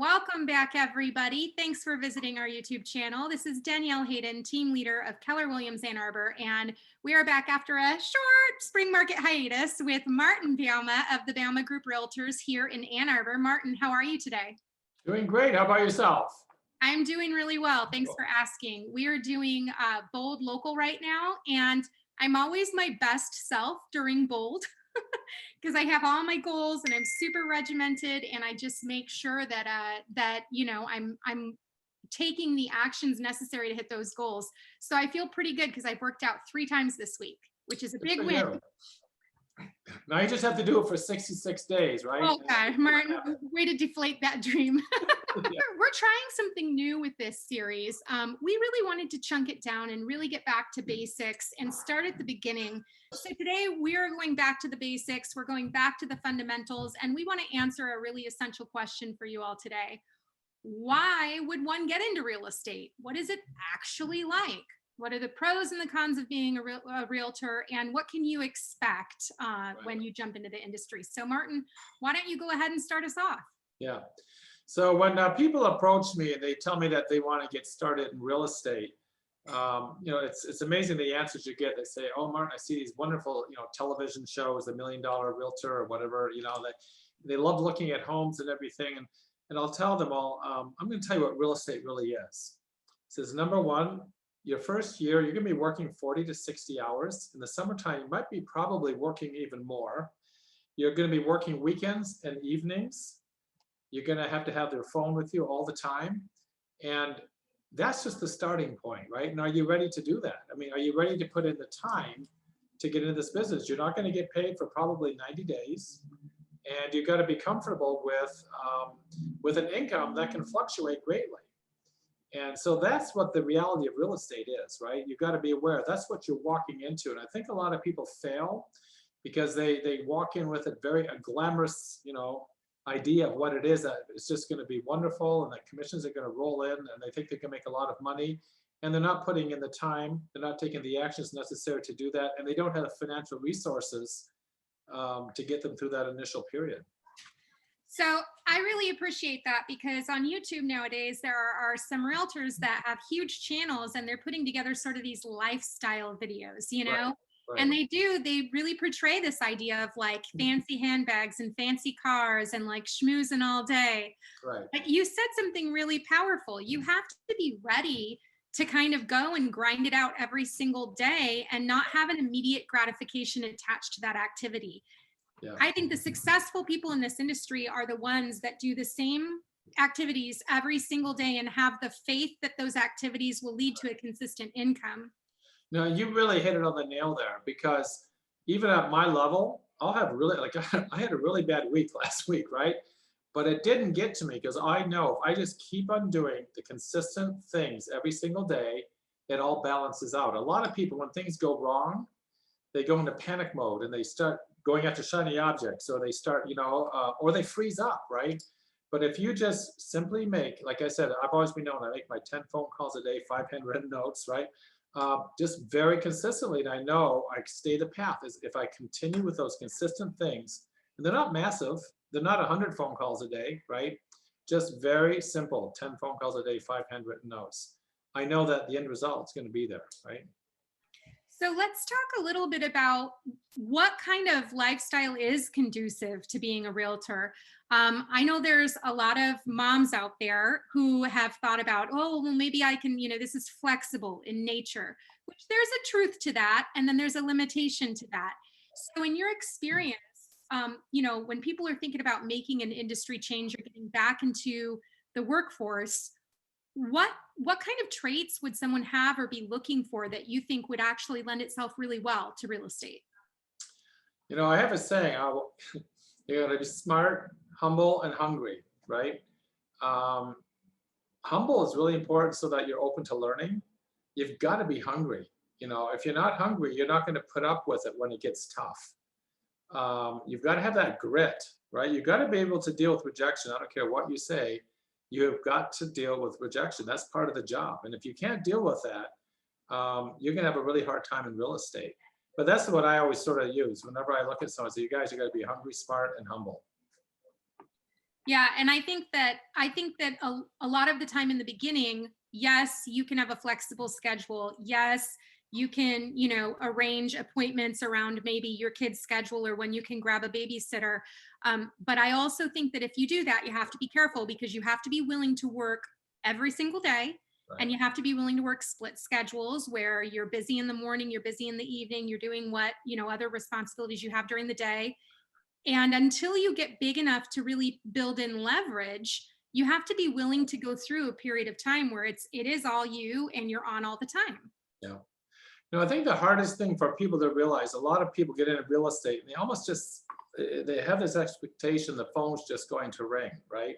Welcome back, everybody. Thanks for visiting our YouTube channel. This is Danielle Hayden, team leader of Keller Williams Ann Arbor, and we are back after a short spring market hiatus with Martin Bauma of the Bauma Group Realtors here in Ann Arbor. Martin, how are you today? Doing great. How about yourself? I'm doing really well. Thanks for asking. We are doing Bold Local right now, and I'm always my best self during Bold. Because I have all my goals and I'm super regimented, and I just make sure that I'm taking the actions necessary to hit those goals. So I feel pretty good because I've worked out 3 times this week, which is a big win. Now you just have to do it for 66 days, right? Oh God, Martin, way to deflate that dream. Yeah. We're trying something new with this series. We really wanted to chunk it down and really get back to basics and start at the beginning. So today we are going back to the basics. We're going back to the fundamentals, and we want to answer a really essential question for you all today. Why would one get into real estate? What is it actually like? What are the pros and the cons of being a realtor, and what can you expect when you jump into the industry? So Martin, why don't you go ahead and start us off? Yeah. So when people approach me and they tell me that they want to get started in real estate, it's amazing the answers you get. They say, "Oh, Martin, I see these wonderful, television shows, The $1 Million Realtor or whatever. They love looking at homes and everything." And I'll tell them all, I'm going to tell you what real estate really is. It says, number one, your first year, you're going to be working 40 to 60 hours. In the summertime, you might be probably working even more. You're going to be working weekends and evenings. You're going to have your phone with you all the time. And that's just the starting point, right? And are you ready to do that? I mean, are you ready to put in the time to get into this business? You're not going to get paid for probably 90 days. And you've got to be comfortable with an income that can fluctuate greatly. And so that's what the reality of real estate is, right? You've got to be aware that's what you're walking into. And I think a lot of people fail because they walk in with a glamorous, idea of what it is, that it's just going to be wonderful and that commissions are going to roll in, and they think they can make a lot of money, and they're not putting in the time, they're not taking the actions necessary to do that, and they don't have the financial resources to get them through that initial period. So I really appreciate that, because on YouTube nowadays, there are some realtors that have huge channels and they're putting together sort of these lifestyle videos, Right. and they really portray this idea of like fancy handbags and fancy cars and like schmoozing all day. Right. But you said something really powerful. You have to be ready to kind of go and grind it out every single day and not have an immediate gratification attached to that activity. Yeah. I think the successful people in this industry are the ones that do the same activities every single day and have the faith that those activities will lead to a consistent income. No, you really hit it on the nail there, because even at my level, I'll have I had a really bad week last week, right? But it didn't get to me because I know if I just keep on doing the consistent things every single day, it all balances out. A lot of people, when things go wrong, they go into panic mode and they start going after shiny objects, or they start, or they freeze up, right? But if you just simply make, like I said, I've always been known, I make my 10 phone calls a day, 5 handwritten notes, right? Just very consistently, and I know I stay the path. Is if I continue with those consistent things, and they're not massive, they're not 100 phone calls a day, right? Just very simple, 10 phone calls a day, 5 handwritten notes. I know that the end result is going to be there, right? So let's talk a little bit about what kind of lifestyle is conducive to being a realtor. I know there's a lot of moms out there who have thought about, oh, well, maybe I can, this is flexible in nature, which there's a truth to that. And then there's a limitation to that. So in your experience, when people are thinking about making an industry change or getting back into the workforce, what kind of traits would someone have or be looking for that you think would actually lend itself really well to real estate? I have a saying, you got to be smart, humble, and hungry, right? Humble is really important so that you're open to learning. You've got to be hungry. If you're not hungry, you're not going to put up with it when it gets tough. You've got to have that grit, right? You've got to be able to deal with rejection. I don't care what you say. You have got to deal with rejection. That's part of the job. And if you can't deal with that, you're going to have a really hard time in real estate. But that's what I always sort of use whenever I look at someone. So you guys, you got to be hungry, smart, and humble. Yeah, and I think that a lot of the time in the beginning, yes, you can have a flexible schedule. Yes, you can, arrange appointments around maybe your kid's schedule or when you can grab a babysitter. But I also think that if you do that, you have to be careful because you have to be willing to work every single day. Right. And you have to be willing to work split schedules where you're busy in the morning, you're busy in the evening, you're doing what, other responsibilities you have during the day. And until you get big enough to really build in leverage, you have to be willing to go through a period of time where it is all you and you're on all the time. Yeah. I think the hardest thing for people to realize, a lot of people get into real estate and they almost just, they have this expectation the phone's just going to ring, right?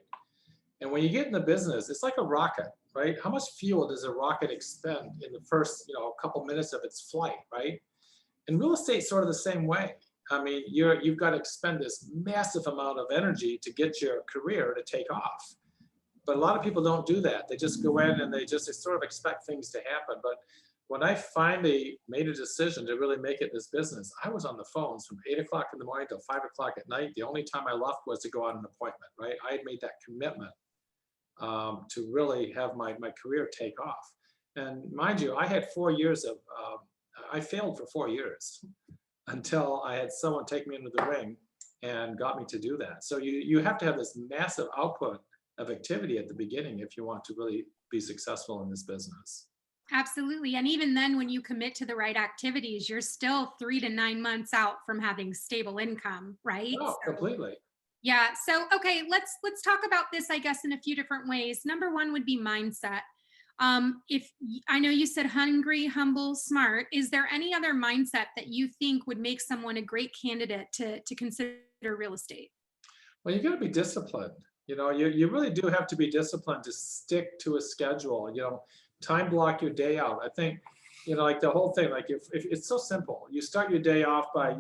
And when you get in the business, it's like a rocket, right? How much fuel does a rocket expend in the first, couple minutes of its flight, right? And real estate's sort of the same way. I mean, you've got to expend this massive amount of energy to get your career to take off. But a lot of people don't do that. They just go in and they just sort of expect things to happen. But when I finally made a decision to really make it this business, I was on the phones from 8 o'clock in the morning till 5 o'clock at night. The only time I left was to go on an appointment, right? I had made that commitment to really have my career take off. And mind you, I had 4 years of, I failed for 4 years until I had someone take me into the ring and got me to do that. So you have to have this massive output of activity at the beginning if you want to really be successful in this business. Absolutely. And even then, when you commit to the right activities, you're still 3 to 9 months out from having stable income, right? Oh, completely. Yeah. So, okay, let's talk about this, I guess, in a few different ways. Number one would be mindset. I know you said hungry, humble, smart. Is there any other mindset that you think would make someone a great candidate to consider real estate? Well, you got to be disciplined. You really do have to be disciplined to stick to a schedule. Time block your day out. I think, like the whole thing, like if it's so simple, you start your day off by,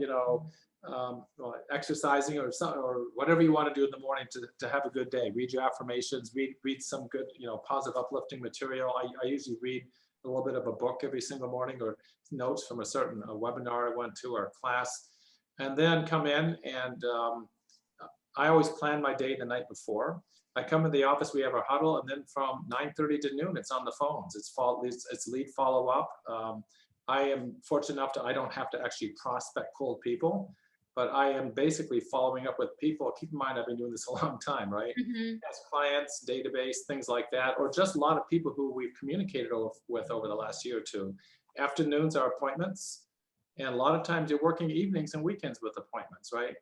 well, exercising or something, or whatever you want to do in the morning to have a good day. Read your affirmations, read some good, positive, uplifting material. I usually read a little bit of a book every single morning or notes from a certain webinar I went to or class, and then come in and I always plan my day the night before. I come to the office, we have our huddle, and then from 9:30 to noon, it's on the phones. It's lead follow up. I am fortunate enough to I don't have to actually prospect cold people, but I am basically following up with people. Keep in mind, I've been doing this a long time, right? Mhm. As clients, database, things like that, or just a lot of people who we've communicated with over the last year or two. Afternoons are appointments, and a lot of times you're working evenings and weekends with appointments, right?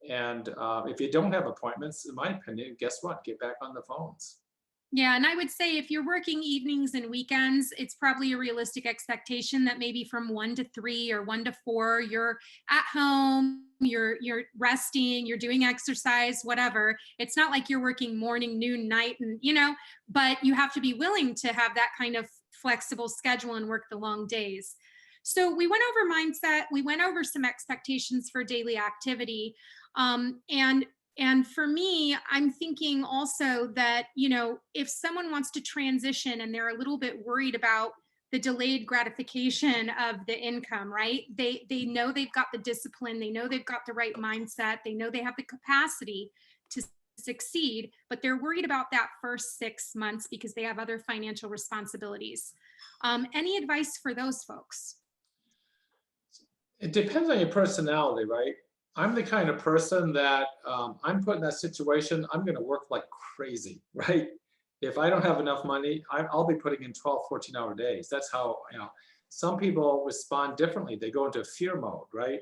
And if you don't have appointments, in my opinion, guess what? Get back on the phones. Yeah, and I would say if you're working evenings and weekends, it's probably a realistic expectation that maybe from 1 to 3 or 1 to 4, you're at home, you're resting, you're doing exercise, whatever. It's not like you're working morning, noon, night, and but you have to be willing to have that kind of flexible schedule and work the long days. So we went over mindset, we went over some expectations for daily activity. And for me, I'm thinking also that, if someone wants to transition and they're a little bit worried about the delayed gratification of the income, right? They know they've got the discipline, they know they've got the right mindset, they know they have the capacity to succeed, but they're worried about that first 6 months because they have other financial responsibilities. Any advice for those folks? It depends on your personality, right? I'm the kind of person that I'm put in that situation, I'm going to work like crazy, right? If I don't have enough money, I'll be putting in 12, 14-hour days. That's how, some people respond differently. They go into fear mode, right?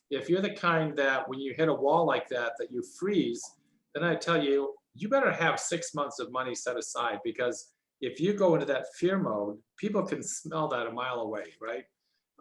If you're the kind that when you hit a wall like that you freeze, then I tell you, you better have 6 months of money set aside because if you go into that fear mode, people can smell that a mile away, right?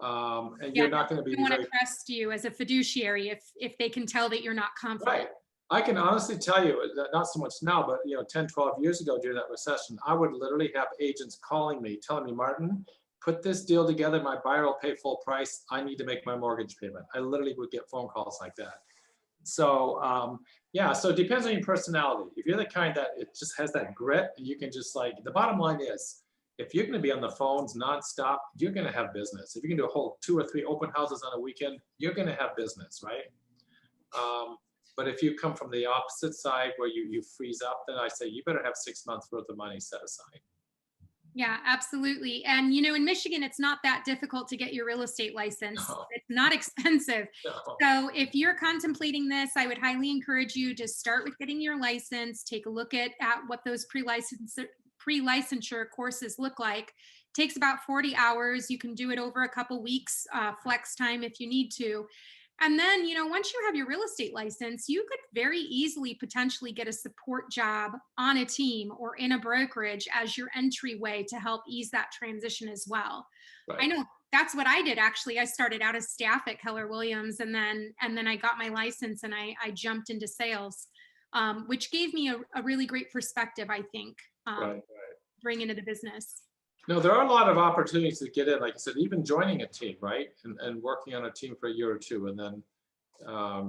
And Yeah, you're not going to they be want to very trust you as a fiduciary if they can tell that you're not confident. right. I can honestly tell you that not so much now, but 10, 12 years ago during that recession, I would literally have agents calling me, telling me, Martin, put this deal together. My buyer will pay full price. I need to make my mortgage payment. I literally would get phone calls like that. So yeah, so it depends on your personality. If you're the kind that it just has that grit, and you can just like the bottom line is, if you're going to be on the phones nonstop, you're going to have business. If you can do a whole 2 or 3 open houses on a weekend, you're going to have business, right? Um, But if you come from the opposite side where you freeze up, then I say you better have 6 months worth of money set aside. Yeah, absolutely. And in Michigan, it's not that difficult to get your real estate license. No, It's not expensive. no. So if you're contemplating this, I would highly encourage you to start with getting your license, take a look at what those pre-licensure courses look like. Takes about 40 hours. You can do it over a couple weeks, flex time if you need to. And then, once you have your real estate license, you could very easily potentially get a support job on a team or in a brokerage as your entryway to help ease that transition as well. I Right, know that's what I did actually. I started out as staff at Keller Williams, and then I got my license and I jumped into sales, which gave me a really great perspective, I think, right. bring into the business. No, there are a lot of opportunities to get in, like I said, even joining a team, right? And working on a team for a year or two and then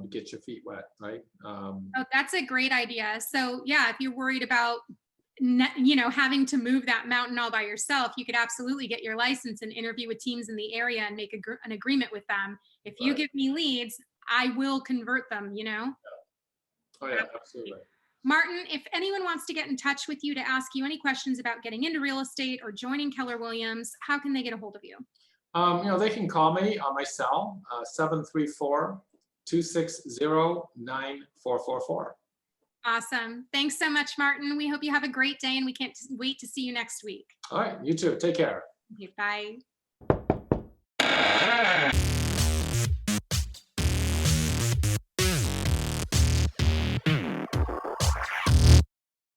get your feet wet, right? Oh, that's a great idea. So yeah, if you're worried about having to move that mountain all by yourself, you could absolutely get your license and interview with teams in the area and make an agreement with them. If you Right. give me leads, I will convert them. Oh, yeah, absolutely. Martin, if anyone wants to get in touch with you to ask you any questions about getting into real estate or joining Keller Williams, how can they get a hold of you? They can call me on my cell, 734-260-9444. Awesome. Thanks so much, Martin. We hope you have a great day and we can't wait to see you next week. All right, you too. Take care. Okay, bye.